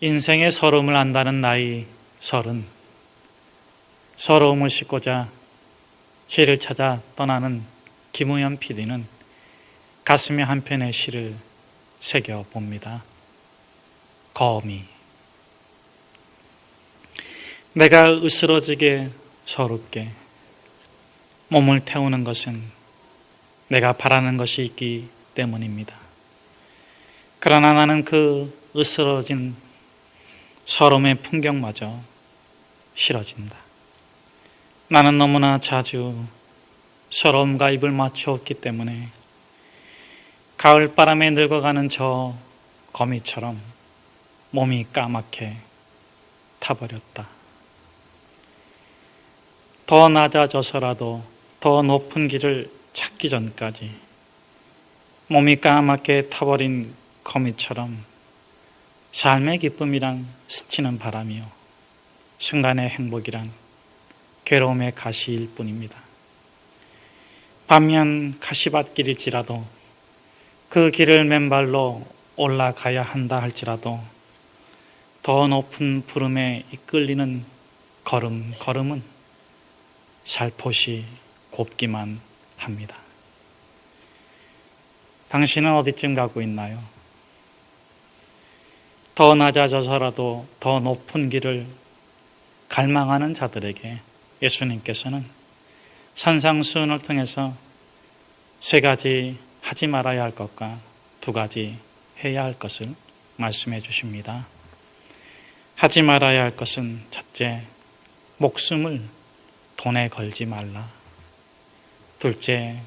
인생의 서러움을 안다는 나이 30, 서러움을 싣고자 시를 찾아 떠나는 김우현 PD는 가슴에 한 편의 시를 새겨봅니다. 거미. 내가 으스러지게 서럽게 몸을 태우는 것은 내가 바라는 것이 있기 때문입니다. 그러나 나는 그 으스러진 서러움의 풍경마저 싫어진다. 나는 너무나 자주 서러움과 입을 맞추었기 때문에 가을바람에 늙어가는 저 거미처럼 몸이 까맣게 타버렸다. 더 낮아져서라도 더 높은 길을 찾기 전까지 몸이 까맣게 타버린 거미처럼 삶의 기쁨이란 스치는 바람이요, 순간의 행복이란 괴로움의 가시일 뿐입니다. 반면 가시밭길일지라도 그 길을 맨발로 올라가야 한다 할지라도 더 높은 부름에 이끌리는 걸음은 살포시 곱기만 합니다. 당신은 어디쯤 가고 있나요? 더 낮아져서라도 더 높은 길을 갈망하는 자들에게 예수님께서는 산상수훈을 통해서 3가지 하지 말아야 할 것과 2가지 해야 할 것을 말씀해 주십니다. 하지 말아야 할 것은 첫째, 목숨을 돈에 걸지 말라. 둘째,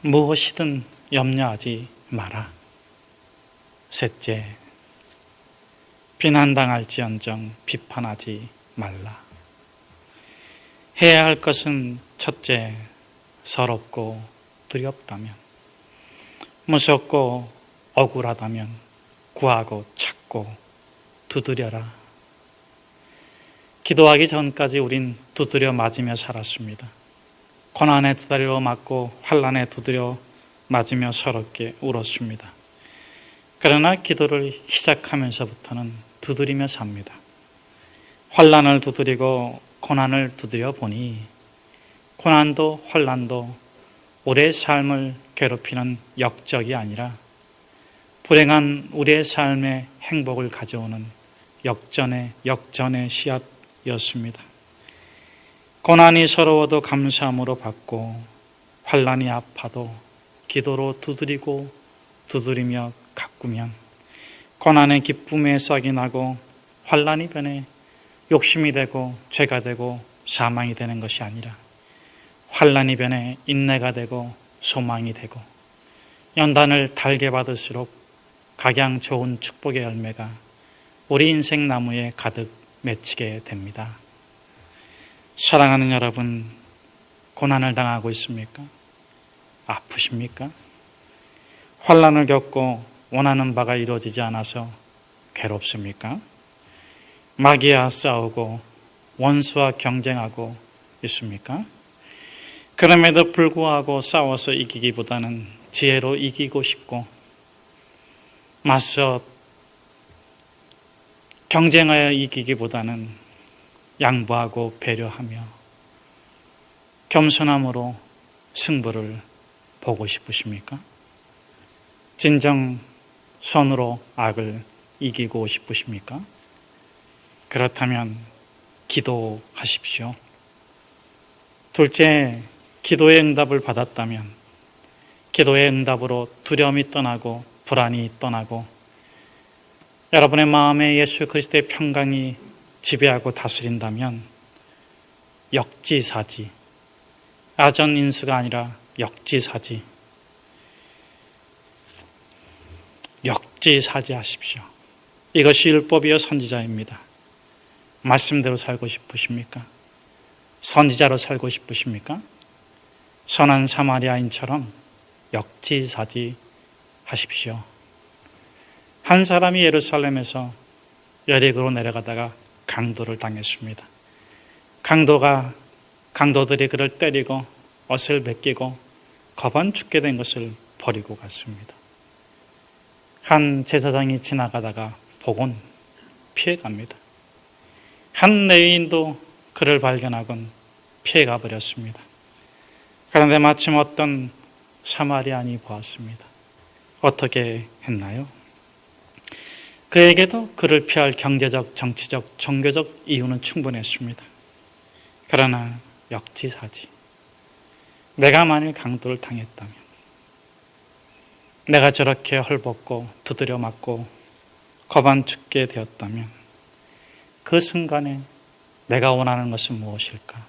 무엇이든 염려하지 마라. 셋째, 비난당할지언정 비판하지 말라. 해야 할 것은 첫째, 서럽고 두렵다면, 무섭고 억울하다면 구하고 찾고 두드려라. 기도하기 전까지 우린 두드려 맞으며 살았습니다. 고난에 두드려 맞고 환난에 두드려 맞으며 서럽게 울었습니다. 그러나 기도를 시작하면서부터는 두드리며 삽니다. 환난을 두드리고 고난을 두드려 보니 고난도 환난도 우리의 삶을 괴롭히는 역적이 아니라 불행한 우리의 삶의 행복을 가져오는 역전의 씨앗이었습니다. 고난이 서러워도 감사함으로 받고 환난이 아파도 기도로 두드리고 두드리며 가꾸면 고난의 기쁨에 싹이 나고 환난이 변해 욕심이 되고 죄가 되고 사망이 되는 것이 아니라 환난이 변해 인내가 되고 소망이 되고 연단을 달게 받을수록 각양 좋은 축복의 열매가 우리 인생 나무에 가득 맺히게 됩니다. 사랑하는 여러분, 고난을 당하고 있습니까? 아프십니까? 환난을 겪고 원하는 바가 이루어지지 않아서 괴롭습니까? 마귀와 싸우고 원수와 경쟁하고 있습니까? 그럼에도 불구하고 싸워서 이기기보다는 지혜로 이기고 싶고 맞서 경쟁하여 이기기보다는 양보하고 배려하며 겸손함으로 승부를 보고 싶으십니까? 진정 선으로 악을 이기고 싶으십니까? 그렇다면 기도하십시오. 둘째, 기도의 응답을 받았다면 기도의 응답으로 두려움이 떠나고 불안이 떠나고 여러분의 마음에 예수 그리스도의 평강이 지배하고 다스린다면 역지사지, 아전인수가 아니라 역지사지 하십시오. 이것이 율법이요 선지자입니다. 말씀대로 살고 싶으십니까? 선지자로 살고 싶으십니까? 선한 사마리아인처럼 역지사지 하십시오. 한 사람이 예루살렘에서 여리고로 내려가다가 강도를 당했습니다. 강도들이 그를 때리고 옷을 벗기고 거반 죽게 된 것을 버리고 갔습니다. 한 제사장이 지나가다가 보곤 피해갑니다. 한 레위인도 그를 발견하곤 피해가 버렸습니다. 그런데 마침 어떤 사마리안이 보았습니다. 어떻게 했나요? 그에게도 그를 피할 경제적, 정치적, 종교적 이유는 충분했습니다. 그러나 역지사지. 내가 만일 강도를 당했다면, 내가 저렇게 헐벗고 두드려 맞고 거반 죽게 되었다면 그 순간에 내가 원하는 것은 무엇일까?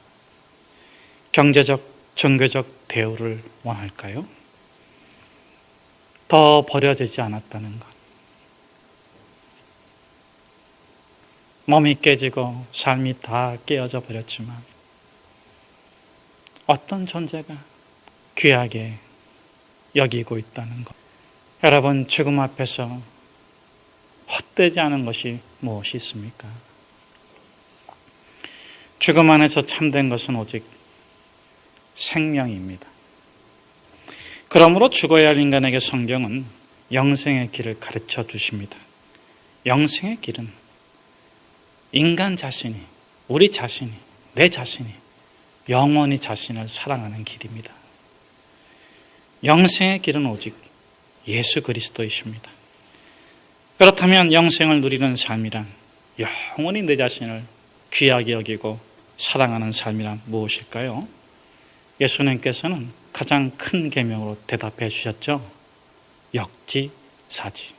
경제적, 종교적 대우를 원할까요? 더 버려지지 않았다는 것. 몸이 깨지고 삶이 다 깨어져 버렸지만 어떤 존재가 귀하게 여기고 있다는 것. 여러분, 죽음 앞에서 헛되지 않은 것이 무엇이 있습니까? 죽음 안에서 참된 것은 오직 생명입니다. 그러므로 죽어야 할 인간에게 성경은 영생의 길을 가르쳐 주십니다. 영생의 길은 인간 자신이, 우리 자신이, 내 자신이 영원히 자신을 사랑하는 길입니다. 영생의 길은 오직 예수 그리스도이십니다. 그렇다면 영생을 누리는 삶이란, 영원히 내 자신을 귀하게 여기고 사랑하는 삶이란 무엇일까요? 예수님께서는 가장 큰 계명으로 대답해 주셨죠. 역지사지.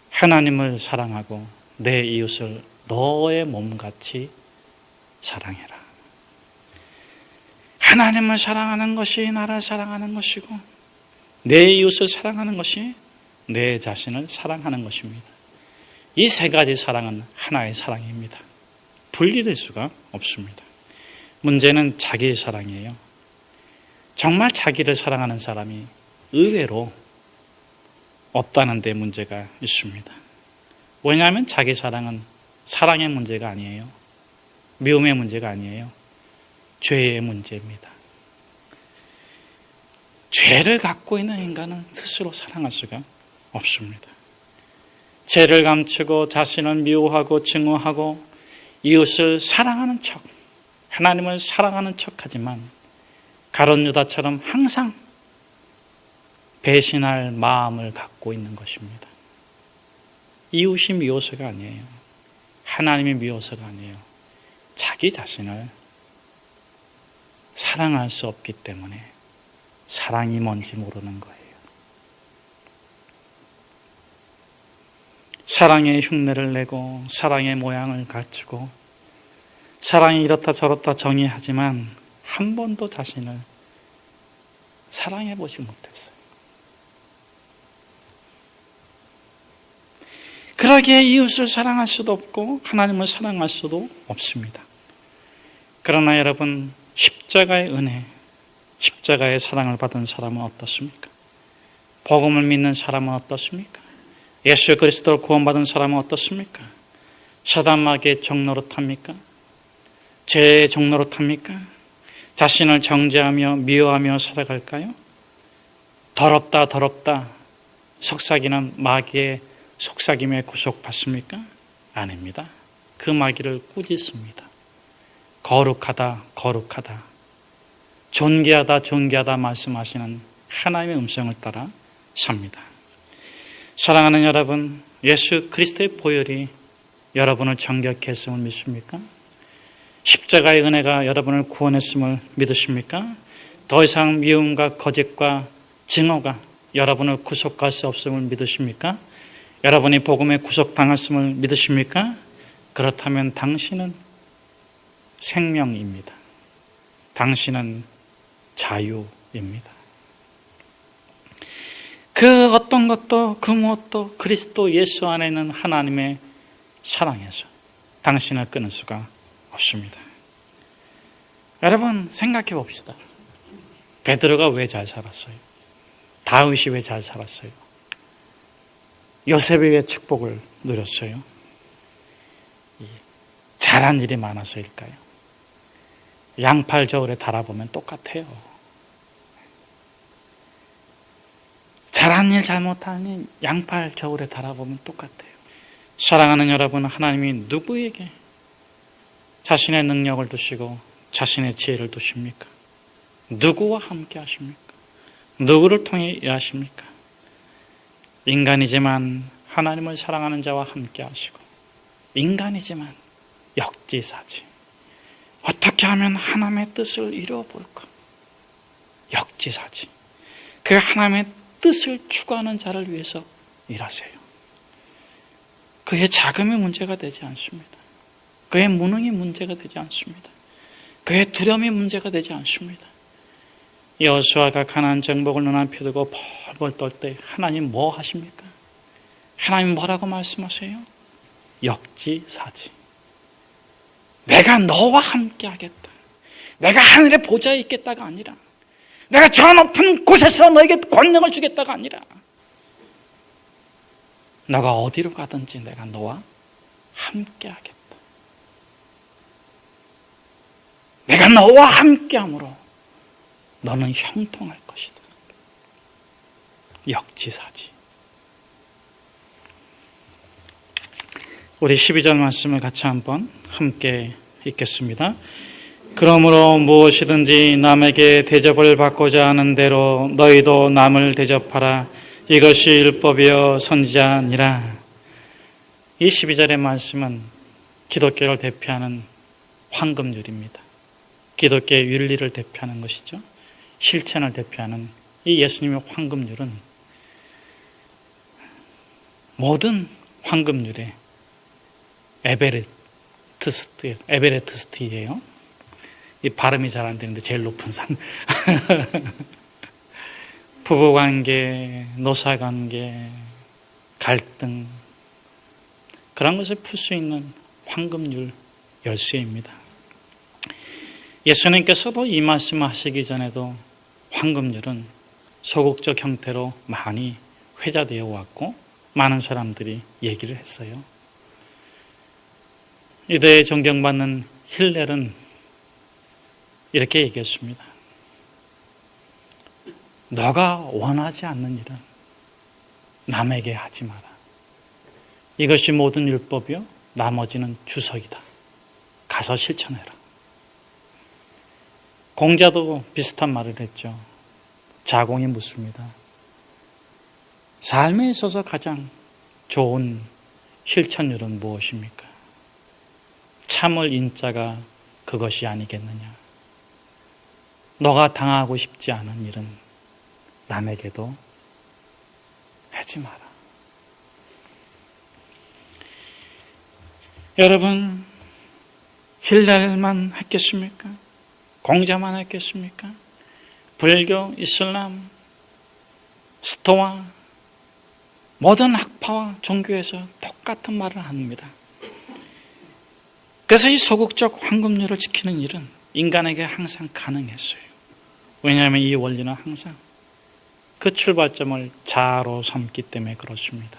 하나님을 사랑하고 내 이웃을 너의 몸같이 사랑해라. 하나님을 사랑하는 것이 나를 사랑하는 것이고, 내 이웃을 사랑하는 것이 내 자신을 사랑하는 것입니다. 이 세 가지 사랑은 하나의 사랑입니다. 분리될 수가 없습니다. 문제는 자기 사랑이에요. 정말 자기를 사랑하는 사람이 의외로 없다는 데 문제가 있습니다. 왜냐하면 자기 사랑은 사랑의 문제가 아니에요. 미움의 문제가 아니에요. 죄의 문제입니다. 죄를 갖고 있는 인간은 스스로 사랑할 수가 없습니다. 죄를 감추고 자신을 미워하고 증오하고 이웃을 사랑하는 척, 하나님을 사랑하는 척하지만 가룟 유다처럼 항상 배신할 마음을 갖고 있는 것입니다. 이웃이 미워서가 아니에요. 하나님이 미워서가 아니에요. 자기 자신을 사랑할 수 없기 때문에 사랑이 뭔지 모르는 거예요. 사랑의 흉내를 내고 사랑의 모양을 갖추고 사랑이 이렇다 저렇다 정의하지만 한 번도 자신을 사랑해 보지 못했어요. 그러기에 이웃을 사랑할 수도 없고 하나님을 사랑할 수도 없습니다. 그러나 여러분, 십자가의 은혜, 십자가의 사랑을 받은 사람은 어떻습니까? 복음을 믿는 사람은 어떻습니까? 예수 그리스도를 구원받은 사람은 어떻습니까? 사단마귀의 종노릇합니까? 죄의 종노릇합니까? 자신을 정죄하며 미워하며 살아갈까요? 더럽다 더럽다 속삭이는 마귀의 속삭임에 구속받습니까? 아닙니다. 그 마귀를 꾸짖습니다. 거룩하다 거룩하다, 존귀하다 존귀하다 말씀하시는 하나님의 음성을 따라 삽니다. 사랑하는 여러분, 예수 그리스도의 보혈이 여러분을 정결케 했음을 믿습니까? 십자가의 은혜가 여러분을 구원했음을 믿으십니까? 더 이상 미움과 거짓과 증오가 여러분을 구속할 수 없음을 믿으십니까? 여러분이 복음에 구속당했음을 믿으십니까? 그렇다면 당신은 생명입니다. 당신은 자유입니다. 그 어떤 것도 그 무엇도 그리스도 예수 안에 있는 하나님의 사랑에서 당신을 끊을 수가 없습니다. 여러분, 생각해 봅시다. 베드로가 왜 잘 살았어요? 다윗이 왜 잘 살았어요? 요셉이 왜 축복을 누렸어요? 잘한 일이 많아서일까요? 양팔 저울에 달아보면 똑같아요. 잘한 일 잘못한 일 양팔 저울에 달아보면 똑같아요. 사랑하는 여러분, 하나님이 누구에게 자신의 능력을 두시고 자신의 지혜를 두십니까? 누구와 함께 하십니까? 누구를 통해 일하십니까? 인간이지만 하나님을 사랑하는 자와 함께 하시고, 인간이지만 역지사지. 어떻게 하면 하나님의 뜻을 이루어볼까? 역지사지. 그 하나님의 뜻을 추구하는 자를 위해서 일하세요. 그의 자금이 문제가 되지 않습니다. 그의 무능이 문제가 되지 않습니다. 그의 두려움이 문제가 되지 않습니다. 여호수아가 가나안 정복을 눈앞에 두고 벌벌 떨 때 하나님 뭐 하십니까? 하나님 뭐라고 말씀하세요? 역지사지. 내가 너와 함께 하겠다. 내가 하늘의 보좌에 있겠다가 아니라, 내가 저 높은 곳에서 너에게 권능을 주겠다가 아니라, 너가 어디로 가든지 내가 너와 함께 하겠다. 내가 너와 함께함으로 너는 형통할 것이다. 역지사지. 우리 12절 말씀을 같이 한번 함께 읽겠습니다. 그러므로 무엇이든지 남에게 대접을 받고자 하는 대로 너희도 남을 대접하라. 이것이 율법이요 선지자니라. 이 12절의 말씀은 기독교를 대표하는 황금률입니다. 기독교의 윤리를 대표하는 것이죠. 실천을 대표하는 이 예수님의 황금률은 모든 황금률의 에베레스트예요. 이 발음이 잘 안 되는데 제일 높은 산. 부부관계, 노사관계, 갈등, 그런 것을 풀 수 있는 황금률 열쇠입니다. 예수님께서도 이 말씀을 하시기 전에도 황금률은 소극적 형태로 많이 회자되어 왔고 많은 사람들이 얘기를 했어요. 유대에 존경받는 힐렐은 이렇게 얘기했습니다. 너가 원하지 않는 일은 남에게 하지 마라. 이것이 모든 율법이요 나머지는 주석이다. 가서 실천해라. 공자도 비슷한 말을 했죠. 자공이 묻습니다. 삶에 있어서 가장 좋은 실천율은 무엇입니까? 참을 인자가 그것이 아니겠느냐. 너가 당하고 싶지 않은 일은 남에게도 하지 마라. 여러분, 힐렐만 했겠습니까? 공자만 했겠습니까? 불교, 이슬람, 스토아, 모든 학파와 종교에서 똑같은 말을 합니다. 그래서 이 소극적 황금률을 지키는 일은 인간에게 항상 가능했어요. 왜냐하면 이 원리는 항상 그 출발점을 자아로 삼기 때문에 그렇습니다.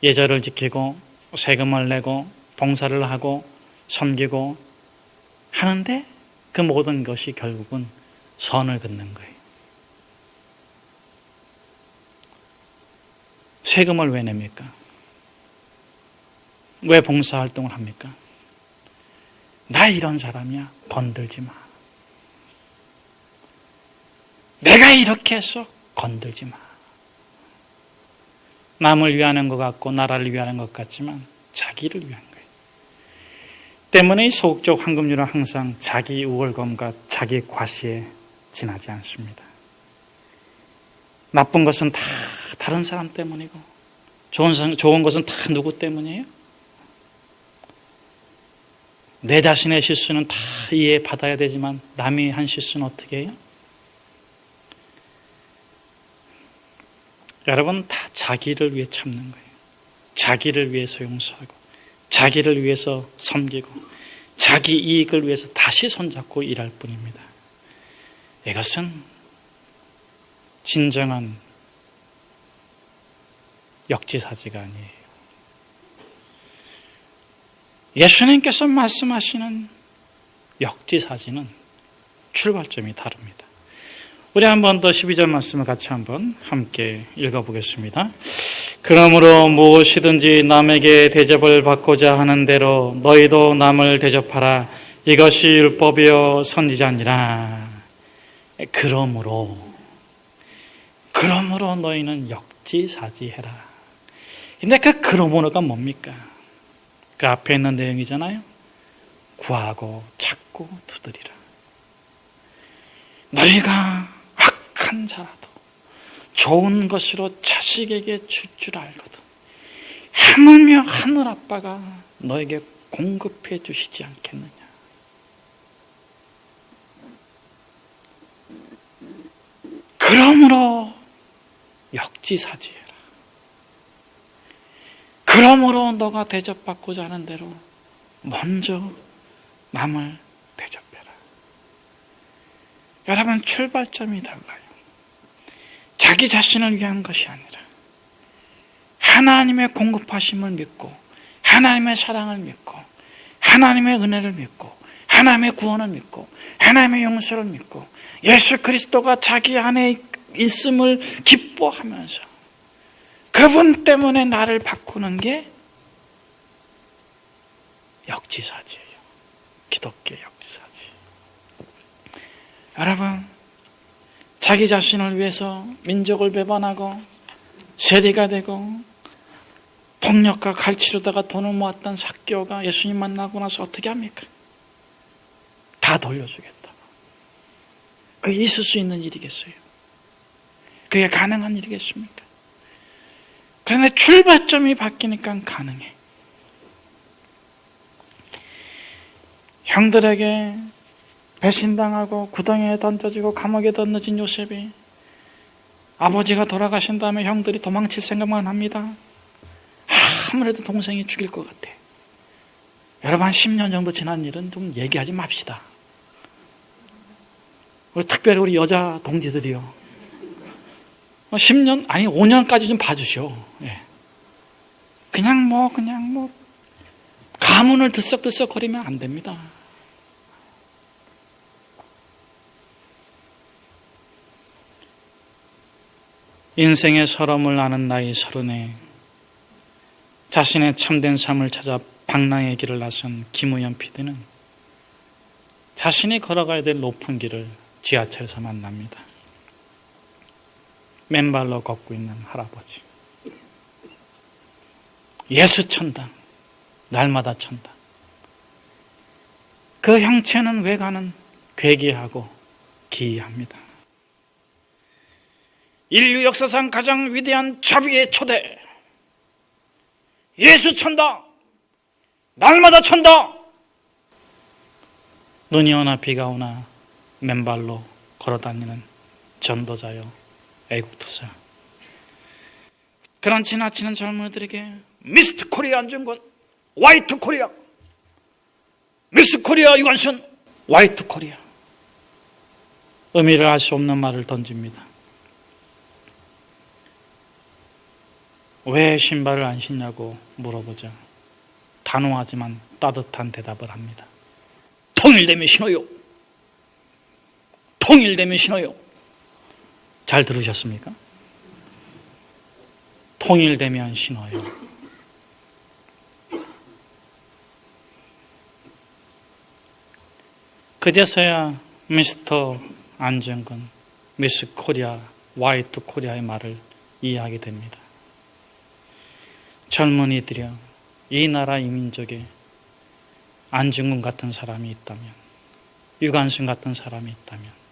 예절을 지키고 세금을 내고 봉사를 하고 섬기고 하는데 그 모든 것이 결국은 선을 긋는 거예요. 세금을 왜 냅니까? 왜 봉사활동을 합니까? 나 이런 사람이야. 건들지 마. 내가 이렇게 해서 건들지 마. 남을 위하는 것 같고 나라를 위하는 것 같지만 자기를 위한 거예요. 때문에 이 소극적 황금률은 항상 자기 우월감과 자기 과시에 지나지 않습니다. 나쁜 것은 다 다른 사람 때문이고 좋은 것은 다 누구 때문이에요? 내 자신의 실수는 다 이해받아야 되지만 남이 한 실수는 어떻게 해요? 여러분, 다 자기를 위해 참는 거예요. 자기를 위해서 용서하고 자기를 위해서 섬기고 자기 이익을 위해서 다시 손잡고 일할 뿐입니다. 이것은 진정한 역지사지가 아니에요. 예수님께서 말씀하시는 역지사지는 출발점이 다릅니다. 우리 한 번 더 12절 말씀을 같이 한번 함께 읽어보겠습니다. 그러므로 무엇이든지 남에게 대접을 받고자 하는 대로 너희도 남을 대접하라. 이것이 율법이요 선지자니라. 그러므로 너희는 역지사지해라. 근데 그 그러므로가 뭡니까? 그 앞에 있는 내용이잖아요. 구하고 찾고 두드리라. 너희가 악한 자라도 좋은 것으로 자식에게 줄 줄 알거든 하물며 하늘 아빠가 너에게 공급해 주시지 않겠느냐. 그러므로 역지사지해라. 그러므로 너가 대접받고자 하는 대로 먼저 남을 대접해라. 여러분, 출발점이 달라요. 자기 자신을 위한 것이 아니라 하나님의 공급하심을 믿고 하나님의 사랑을 믿고 하나님의 은혜를 믿고 하나님의 구원을 믿고 하나님의 용서를 믿고 예수 그리스도가 자기 안에 있음을 기뻐하면서 그분 때문에 나를 바꾸는 게 역지사지예요. 기독교의 역지사지. 여러분, 자기 자신을 위해서 민족을 배반하고 세리가 되고 폭력과 갈취로다가 돈을 모았던 삭개오가 예수님 만나고 나서 어떻게 합니까? 다 돌려주겠다. 그게 있을 수 있는 일이겠어요? 그게 가능한 일이겠습니까? 그런데 출발점이 바뀌니까 가능해. 형들에게 배신당하고 구덩이에 던져지고 감옥에 던져진 요셉이 아버지가 돌아가신 다음에 형들이 도망칠 생각만 합니다. 아무래도 동생이 죽일 것 같아. 여러분, 한 10년 정도 지난 일은 좀 얘기하지 맙시다. 특별히 우리 여자 동지들이요. 10년, 아니 5년까지 좀 봐주시오. 예. 그냥 뭐 가문을 들썩들썩 거리면 안 됩니다. 인생의 서름을 아는 나이 30에 자신의 참된 삶을 찾아 방랑의 길을 나선 김우현 PD는 자신이 걸어가야 될 높은 길을 지하철에서 만납니다. 맨발로 걷고 있는 할아버지. 예수천당, 날마다 천당. 그 형체는 외관은 괴기하고 기이합니다. 인류 역사상 가장 위대한 자비의 초대. 예수천당, 날마다 천당. 눈이 오나 비가 오나 맨발로 걸어다니는 전도자요, 애국투사. 그런 지나치는 젊은이들에게 미스터 코리아 안중근, 화이트 코리아, 미스 코리아 유관순, 화이트 코리아. 의미를 알 수 없는 말을 던집니다. 왜 신발을 안 신냐고 물어보자 단호하지만 따뜻한 대답을 합니다. 통일되면 신어요. 통일되면 신어요. 잘 들으셨습니까? 통일되면 신어요. 그제서야 미스터 안중근, 미스 코리아, 화이트 코리아의 말을 이해하게 됩니다. 젊은이들이여, 이 나라 이 민족에 안중근 같은 사람이 있다면, 유관순 같은 사람이 있다면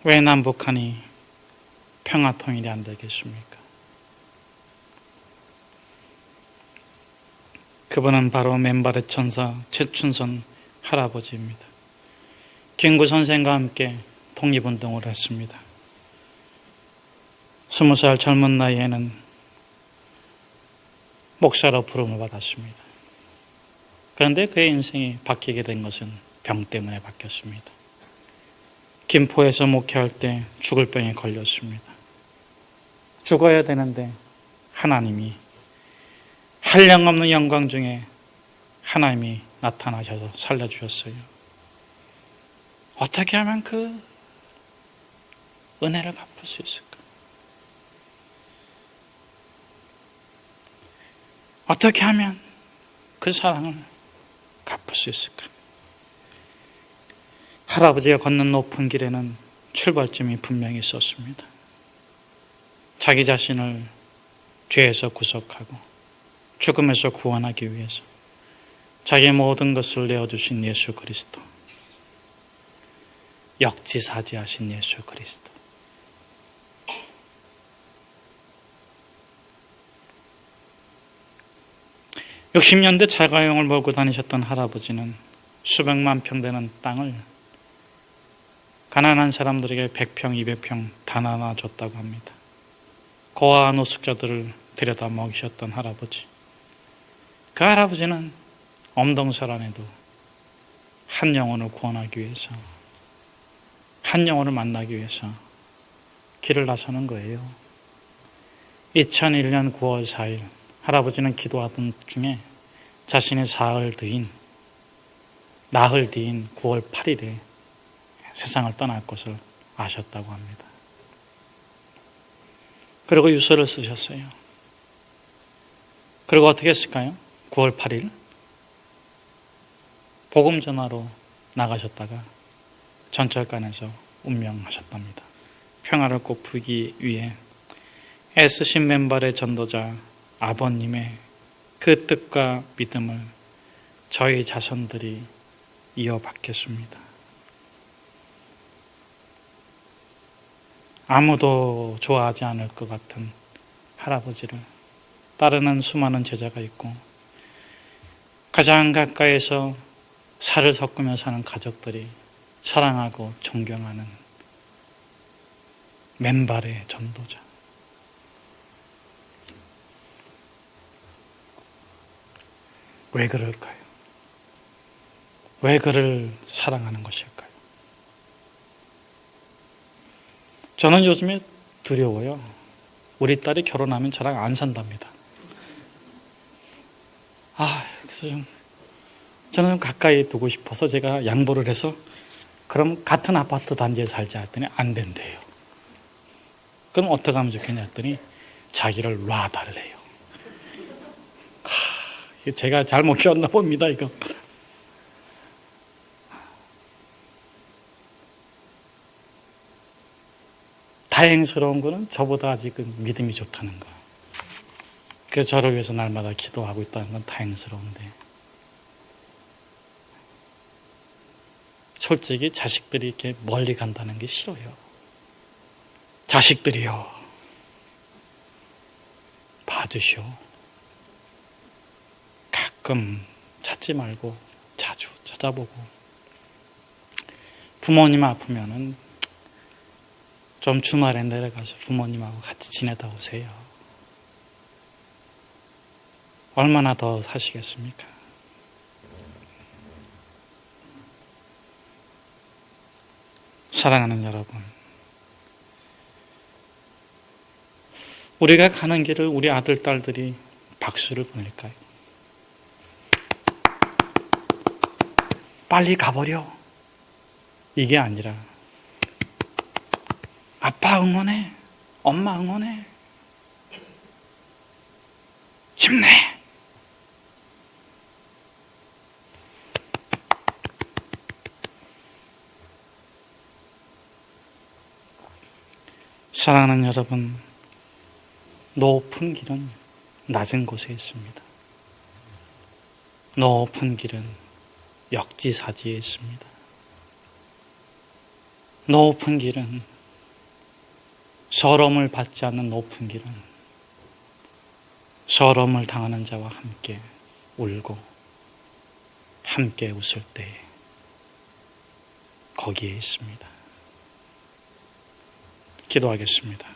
왜 남북한이 평화통일이 안 되겠습니까? 그분은 바로 맨발의 천사 최춘선 할아버지입니다. 김구 선생과 함께 독립운동을 했습니다. 20살 젊은 나이에는 목사로 부름을 받았습니다. 그런데 그의 인생이 바뀌게 된 것은 병 때문에 바뀌었습니다. 김포에서 목회할 때 죽을 병에 걸렸습니다. 죽어야 되는데 하나님이 한량없는 영광 중에 하나님이 나타나셔서 살려주셨어요. 어떻게 하면 그 은혜를 갚을 수 있을까? 어떻게 하면 그 사랑을 갚을 수 있을까? 할아버지가 걷는 높은 길에는 출발점이 분명히 있었습니다. 자기 자신을 죄에서 구속하고 죽음에서 구원하기 위해서 자기의 모든 것을 내어주신 예수 그리스도, 역지사지하신 예수 그리스도. 육십 년대 자가용을 몰고 다니셨던 할아버지는 수백만 평 되는 땅을 가난한 사람들에게 100평, 200평 다 나눠줬다고 합니다. 고아 노숙자들을 들여다 먹이셨던 할아버지. 그 할아버지는 엄동설 안에도 한 영혼을 구원하기 위해서, 한 영혼을 만나기 위해서 길을 나서는 거예요. 2001년 9월 4일 할아버지는 기도하던 중에 자신의 나흘 뒤인 9월 8일에 세상을 떠날 것을 아셨다고 합니다. 그리고 유서를 쓰셨어요. 그리고 어떻게 했을까요? 9월 8일 복음 전하러 나가셨다가 전철관에서 운명하셨답니다. 평화를 꽃피우기 위해 애쓰신 맨발의 전도자 아버님의 그 뜻과 믿음을 저희 자손들이 이어받겠습니다. 아무도 좋아하지 않을 것 같은 할아버지를 따르는 수많은 제자가 있고, 가장 가까이에서 살을 섞으며 사는 가족들이 사랑하고 존경하는 맨발의 전도자. 왜 그럴까요? 왜 그를 사랑하는 것일까요? 저는 요즘에 두려워요. 우리 딸이 결혼하면 저랑 안 산답니다. 그래서 저는 좀 가까이 두고 싶어서 제가 양보를 해서 그럼 같은 아파트 단지에 살자 했더니 안 된대요. 그럼 어떻게 하면 좋겠냐 했더니 자기를 놔달래요. 제가 잘못 키웠나 봅니다, 이거. 다행스러운 거는 저보다 아직은 믿음이 좋다는 거. 그래서 저를 위해서 날마다 기도하고 있다는 건 다행스러운데, 솔직히 자식들이 이렇게 멀리 간다는 게 싫어요. 자식들이요, 봐주시오. 가끔 찾지 말고 자주 찾아보고, 부모님 아프면은 좀 주말에 내려가서 부모님하고 같이 지내다 오세요. 얼마나 더 사시겠습니까? 사랑하는 여러분, 우리가 가는 길을 우리 아들, 딸들이 박수를 보낼까요? 빨리 가버려. 이게 아니라 아빠 응원해, 엄마 응원해, 힘내. 사랑하는 여러분, 높은 길은 낮은 곳에 있습니다. 높은 길은 역지사지에 있습니다. 높은 길은, 서러움을 받지 않는 높은 길은 서러움을 당하는 자와 함께 울고 함께 웃을 때 거기에 있습니다. 기도하겠습니다.